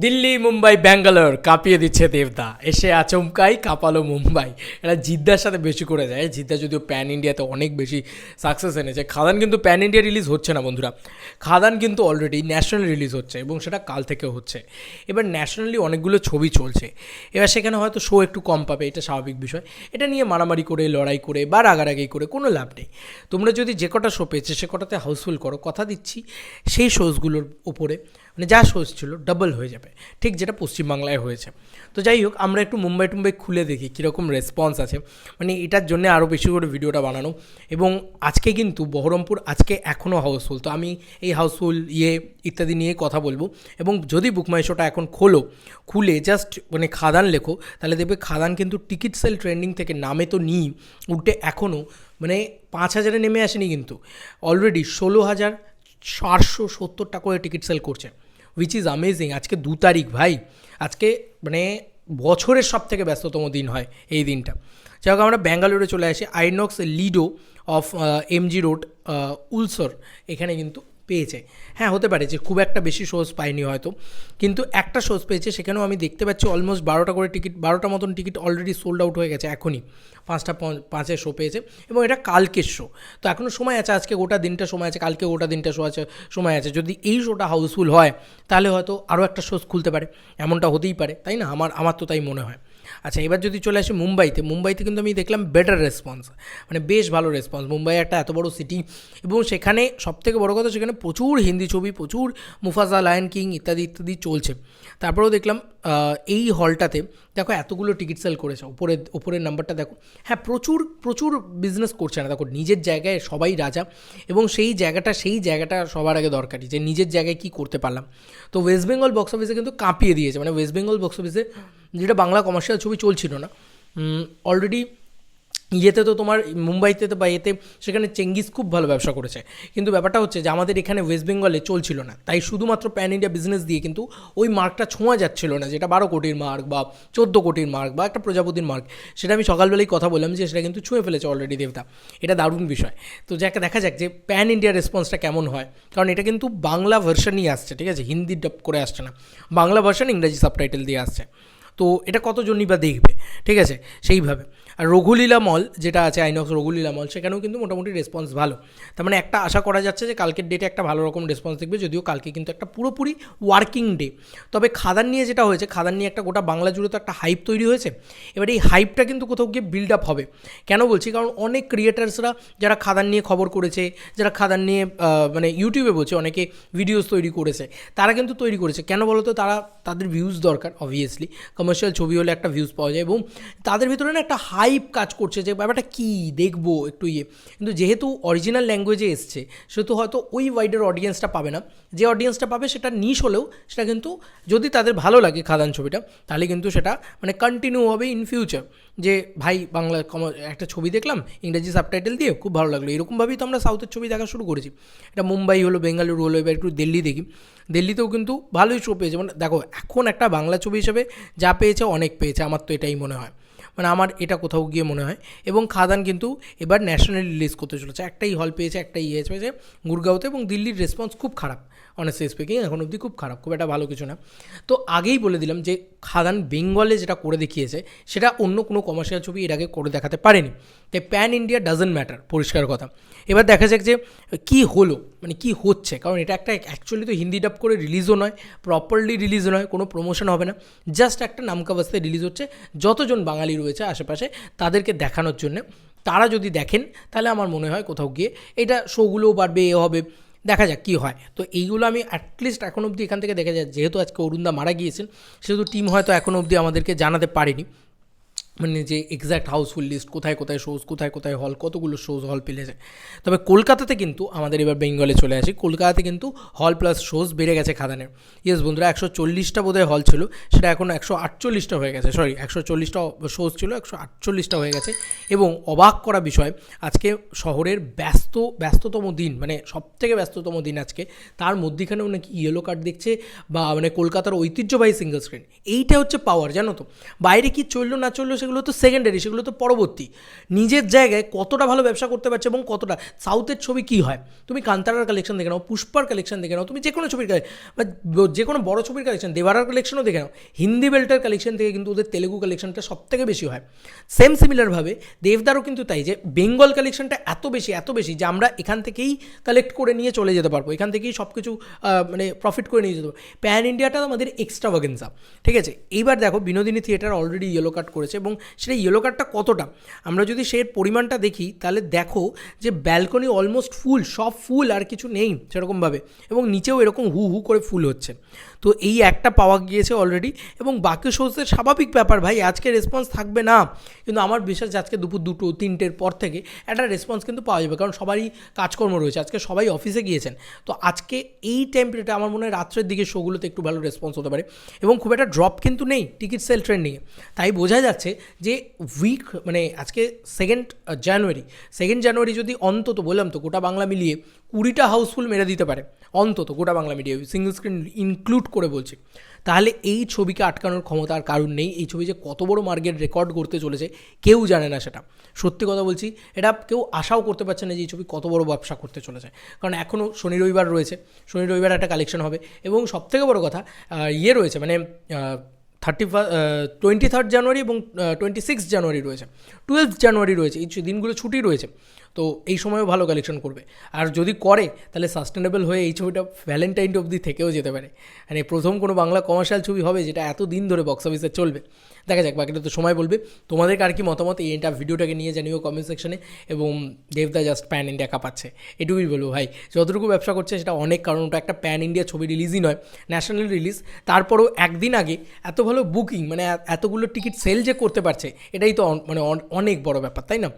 দিল্লি মুম্বাই ব্যাঙ্গালোর কাঁপিয়ে দিচ্ছে দেবদা, এসে আচমকাই কাঁপালো মুম্বাই। এরা জিদ্দার সাথে বেশি করে যায়। জিদ্দা যদিও প্যান ইন্ডিয়াতে অনেক বেশি সাকসেস এনেছে। খাদান কিন্তু প্যান ইন্ডিয়া রিলিজ হচ্ছে না বন্ধুরা, খাদান কিন্তু অলরেডি ন্যাশনাল রিলিজ হচ্ছে এবং সেটা কাল থেকে হচ্ছে। এবার ন্যাশনালি অনেকগুলো ছবি চলছে, এবার সেখানে হয়তো শো একটু কম পাবে, এটা স্বাভাবিক বিষয়। এটা নিয়ে মারামারি করে, লড়াই করে বা রাগারাগি করে কোনো লাভ নেই। তোমরা যদি যে কটা শো পেয়েছে সে কটাতে হাউসফুল করো, কথা দিচ্ছি সেই শোজগুলোর উপরে মানে যা শোজ ছিল ডাবল হয়ে যাবে, ঠিক যেটা পশ্চিমবাংলায় হয়েছে। তো যাই হোক, আমরা একটু মুম্বাই টুম্বাই খুলে দেখি কীরকম রেসপন্স আছে, মানে এটার জন্য আরও বেশি করে ভিডিওটা বানানো। এবং আজকে কিন্তু বহরমপুর আজকে এখনও হাউসফুল, তো আমি এই হাউসফুল ইত্যাদি নিয়ে কথা বলবো। এবং যদি বুকমাই শোটা এখন খুলে জাস্ট মানে খাদান লেখো, তাহলে দেখবে খাদান কিন্তু টিকিট সেল ট্রেন্ডিং থেকে নামে তো নিই, উল্টে এখনও মানে 5,000-এ নেমে আসেনি, কিন্তু অলরেডি 16,470 করে টিকিট সেল করছে, উইচ ইজ অ্যামেজিং। আজকে 2 তারিখ ভাই, আজকে মানে বছরের সব থেকে ব্যস্ততম দিন হয় এই দিনটা। যাই হোক, আমরা ব্যাঙ্গালোরে চলে আসি। আইনক্স লিডো অফ এমজি রোড উলসর এখানে কিন্তু পেয়েছে। হ্যাঁ, হতে পারে যে খুব একটা বেশি শোজ পায়নি হয়তো, কিন্তু একটা শোজ পেয়েছে। সেখানেও আমি দেখতে পাচ্ছি অলমোস্ট 12টা করে টিকিট, 12টা মতন টিকিট অলরেডি সোল্ড আউট হয়ে গেছে এখনই। 5:05 শো পেয়েছে এবং এটা কালকের শো, তো এখনও সময় আছে, আজকে গোটা দিনটা সময় আছে, কালকে গোটা দিনটা শো আছে, সময় আছে। যদি এই শোটা হাউসফুল হয় তাহলে হয়তো আরও একটা শোজ খুলতে পারে, এমনটা হতেই পারে, তাই না? আমার তো তাই মনে হয়। আচ্ছা, এবার যদি চলে আসি মুম্বাইতে কিন্তু আমি দেখলাম বেটার রেসপন্স, মানে বেশ ভালো রেসপন্স। মুম্বাই একটা এত বড় সিটি এবং সেখানে সবথেকে বড় কথা, সেখানে প্রচুর হিন্দি ছবি, প্রচুর মুফাসা, লায়ন কিং ইত্যাদি ইত্যাদি চলছে। তারপরেও দেখলাম এই হলটাতে দেখো এতগুলো টিকিট সেল করেছে, ওপরের নাম্বারটা দেখো। হ্যাঁ, প্রচুর বিজনেস করছে না, দেখো নিজের জায়গায় সবাই রাজা, এবং সেই জায়গাটা সবার আগে দরকারি, যে নিজের জায়গায় কী করতে পারলাম। তো ওয়েস্ট বেঙ্গল বক্স অফিসে কিন্তু কাঁপিয়ে দিয়েছে, মানে ওয়েস্ট বেঙ্গল বক্স অফিসে যেটা বাংলা কমার্শিয়াল ছবি চলছিল না অলরেডি, ইয়েতে তো তোমার মুম্বাইতে তো বা এতে সেখানে চেঙ্গিস খুব ভালো ব্যবসা করেছে। কিন্তু ব্যাপারটা হচ্ছে যে আমাদের এখানে ওয়েস্ট বেঙ্গলে চলছিল না, তাই শুধুমাত্র প্যান ইন্ডিয়া বিজনেস দিয়ে কিন্তু ওই মার্কটা ছোঁয়া যাচ্ছিল না, যেটা 12 কোটির মার্ক বা 14 কোটির মার্ক বা একটা প্রজাপতির মার্ক। সেটা আমি সকালবেলায় কথা বললাম যে সেটা কিন্তু ছুঁয়ে ফেলেছে অলরেডি দেবতা, এটা দারুণ বিষয়। তো যাকে দেখা যাক যে প্যান ইন্ডিয়ার রেসপন্সটা কেমন হয়, কারণ এটা কিন্তু বাংলা ভার্সানই আসছে, ঠিক আছে, হিন্দি ডাব করে আসছে না, বাংলা ভার্সান ইংরেজি সাবটাইটেল দিয়ে আসছে। তো এটা কতজনই বা দেখবে, ঠিক আছে, সেইভাবে। আর রঘুলীলা মল যেটা আছে, আইনক্স রঘুলীলা মল, সেখানেও কিন্তু মোটামুটি রেসপন্স ভালো। তার মানে একটা আশা করা যাচ্ছে যে কালকের ডেটে একটা ভালো রকম রেসপন্স দেখবে, যদিও কালকে কিন্তু একটা পুরোপুরি ওয়ার্কিং ডে। তবে খাদান নিয়ে যেটা হয়েছে, খাদান নিয়ে একটা গোটা বাংলা জুড়ে তো একটা হাইপ তৈরি হয়েছে। এবার এই হাইপটা কিন্তু কোথাও গিয়ে বিল্ড আপ হবে। কেন বলছি, কারণ অনেক ক্রিয়েটার্সরা যারা খাদান নিয়ে খবর করেছে, যারা খাদান নিয়ে মানে ইউটিউবে বলছে, অনেকে ভিডিওস তৈরি করেছে, তারা কিন্তু তৈরি করেছে কেন বলো তো, তাদের ভিউজ দরকার। অবভিয়াসলি কমার্শিয়াল ছবি হলে একটা ভিউজ পাওয়া যায়, এবং তাদের ভিতরে না একটা হাইপ কাজ করছে যে ব্যাপারটা কী দেখবো একটু কিন্তু যেহেতু অরিজিনাল ল্যাঙ্গুয়েজে এসছে, সেহেতু হয়তো ওই ওয়াইডার অডিয়েন্সটা পাবে না। যে অডিয়েন্সটা পাবে সেটা নিশ হলেও সেটা কিন্তু, যদি তাদের ভালো লাগে খাদান ছবিটা, তাহলে কিন্তু সেটা মানে কন্টিনিউ হবে ইন ফিউচার, যে ভাই বাংলা একটা ছবি দেখলাম ইংরেজি সাবটাইটেল দিয়ে, খুব ভালো লাগলো। এরকমভাবেই তো আমরা সাউথের ছবি দেখা শুরু করেছি। এটা মুম্বাই হলো, বেঙ্গালুরু হলো, এবার একটু দিল্লি দেখি। দিল্লিতেও কিন্তু ভালোই শো পেয়েছে, মানে দেখো এখন একটা বাংলা ছবি হিসেবে যা পেয়েছে অনেক পেয়েছে, আমার তো এটাই মনে হয়, মানে আমার এটা কোথাও গিয়ে মনে হয়। এবং খাদান কিন্তু এবার ন্যাশনালি রিলিজ করতে চলেছে, একটাই হল পেয়েছে, একটাই পেয়েছে গুরগাঁওতে, এবং দিল্লির রেসপন্স খুব খারাপ, অনেস্টলি স্পিকিং এখন অবধি খুব খারাপ, খুব একটা ভালো কিছু না। তো আগেই বলে দিলাম যে খাদান বেঙ্গলে যেটা করে দেখিয়েছে সেটা অন্য কোনো কমার্শিয়াল ছবি এর আগে করে দেখাতে পারেনি, তাই প্যান ইন্ডিয়া ডাজেন্ট ম্যাটার, পরিষ্কার কথা। এবার দেখা যাক যে কী হলো, মানে কী হচ্ছে, কারণ এটা একটা অ্যাকচুয়ালি তো হিন্দি ডাব করে রিলিজও নয়, প্রপারলি রিলিজও নয়, কোনো প্রমোশন হবে না, জাস্ট একটা নামকাবাস্তায় রিলিজ হচ্ছে। যতজন বাঙালি রয়েছে আশেপাশে তাদেরকে দেখানোর জন্যে, তারা যদি দেখেন তাহলে আমার মনে হয় কোথাও গিয়ে এটা শোগুলোও বাড়বে, হবে, দেখা যাক কী হয়। তো এইগুলো আমি অ্যাটলিস্ট এখন অবধি এখান থেকে দেখা যায়, যেহেতু আজকে অরুণদা মারা গিয়েছেন, সেহেতু টিম হয়তো এখন অবধি আমাদেরকে জানাতে পারেনি, মানে যে এক্স্যাক্ট হাউসফুল লিস্ট, কোথায় কোথায় শোজ, কোথায় কোথায় হল, কতগুলো শোজ হল পেলেছে। তবে কলকাতাতে কিন্তু আমাদের এবার বেঙ্গলে চলে আসি, কলকাতাতে কিন্তু হল প্লাস শোজ বেড়ে গেছে খাদানের। ইয়েস বন্ধুরা, 140টা বোধহয় হল ছিল, সেটা এখন 148টা হয়ে গেছে, 140টা শোজ ছিল, 148টা হয়ে গেছে। এবং অবাক করা বিষয়, আজকে শহরের ব্যস্ততম দিন, মানে সবথেকে ব্যস্ততম দিন আজকে, তার মধ্যেখানেও নাকি ইয়েলো কার্ড দেখছে, বা মানে কলকাতার ঐতিহ্যবাহী সিঙ্গল স্ক্রিন। এইটা হচ্ছে পাওয়ার, জানো তো। বাইরে কি চললো না চললো সেগুলো তো সেকেন্ডারি, সেগুলো তো পরবর্তী। নিজের জায়গায় কতটা ভালো ব্যবসা করতে পারছে এবং কতটা সাউথের ছবি কী হয়, তুমি কান্তারার কালেকশন দেখে নাও, পুষ্পার কালেকশন দেখে নাও, তুমি যে কোনো ছবির বা যে কোনো বড় ছবির কালেকশন, দেবারার কালেকশনও দেখে নাও, হিন্দি বেল্টের কালেকশন থেকে কিন্তু ওদের তেলেগু কালেকশনটা সব থেকে বেশি হয়। সেম সিমিলারভাবে দেবদারও কিন্তু তাই, যে বেঙ্গল কালেকশনটা এত বেশি যে আমরা এখান থেকেই কালেক্ট করে নিয়ে চলে যেতে পারবো, এখান থেকেই সব কিছু মানে প্রফিট করে নিয়ে যেতে পারবো। প্যান ইন্ডিয়াটা আমাদের এক্সট্রাভাগেন্সা, ঠিক আছে। এইবার দেখো বিনোদিনী থিয়েটার অলরেডি ইয়েলো কাট করেছে, এবং সেটা ইয়েলো কাটটা কতটা আমরা যদি সেই পরিমাণটা দেখি তাহলে দেখো যে ব্যালকনি অলমোস্ট ফুল, সব ফুল, আর কিছু নেই সেরকমভাবে, এবং নিচেও এরকম হু হু করে ফুল হচ্ছে। তো এই একটা পাওয়া গিয়েছে অলরেডি, এবং বাকি শোজের স্বাভাবিক ব্যাপার ভাই, আজকে রেসপন্স থাকবে না, কিন্তু আমার বিশ্বাস আজকে দুপুর 2-3টের পর থেকে একটা রেসপন্স কিন্তু পাওয়া যাবে, কারণ সবারই কাজকর্ম রয়েছে, আজকে সবাই অফিসে গিয়েছেন। তো আজকে এই টাইম পিরিয়ডে আমার মনে হয় রাত্রের দিকে শোগুলোতে একটু ভালো রেসপন্স হতে পারে, এবং খুব একটা ড্রপ কিন্তু নেই টিকিট সেল ট্রেন্ডিংয়ে। তাই বোঝা যাচ্ছে যে উইক মানে আজকে 2 জানুয়ারি যদি অন্তত বললাম তো গোটা বাংলা মিলিয়ে 20টা হাউসফুল মেরে দিতে পারে, অন্তত গোটা Bangla media single screen include করে বলছি, তাহলে এই ছবিকে আটকানোর ক্ষমতা আর কারণ নেই। এই ছবি যে কত বড় মার্কেট রেকর্ড করতে চলেছে কেউ জানে না, সেটা সত্যি কথা বলছি, এটা কেউ আশাও করতে পারছে না যে এই ছবি কত বড় ব্যবসা করতে চলেছে, কারণ এখনও শনি রবিবার রয়েছে, শনি রবিবার একটা কালেকশন হবে, এবং সবথেকে বড় কথা রয়েছে মানে 23 জানুয়ারি এবং 26 জানুয়ারি রয়েছে, 12 জানুয়ারি রয়েছে, এই দিনগুলো ছুটি রয়েছে। তো এই সময়ও ভালো কালেকশন করবে, আর যদি করে তাহলে সাস্টেনেবল হয়ে এই ছবিটা ভ্যালেন্টাইন অবধি থেকেও যেতে পারে, মানে প্রথম কোনো বাংলা কমার্শিয়াল ছবি হবে যেটা এত দিন ধরে বক্স অফিসে চলবে। দেখা যাক, বাকিটা তো সময় বলবে। তোমাদের আর কি মতামত এইটা ভিডিওটাকে নিয়ে জানিও কমেন্ট সেকশনে, এবং দেবদা জাস্ট প্যান ইন্ডিয়া কাঁপাচ্ছে, এটুকুই বলবো ভাই। যতটুকু ব্যবসা করছে সেটা অনেক, কারণ ওটা একটা প্যান ইন্ডিয়া ছবি রিলিজই নয়, ন্যাশনাল রিলিজ, তারপরও একদিন আগে এত ভালো বুকিং, মানে এতগুলো টিকিট সেল যে করতে পারছে, এটাই তো মানে অনেক বড় ব্যাপার, তাই না?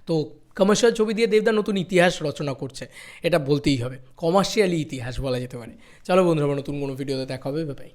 তো কমার্শিয়াল ছবি দিয়ে দেবদা নতুন ইতিহাস রচনা করছে, এটা বলতেই হবে, কমার্শিয়ালি ইতিহাস বলা যেতে পারে। চলো বন্ধুরা, নতুন কোনো ভিডিওতে দেখা হবে, বাই।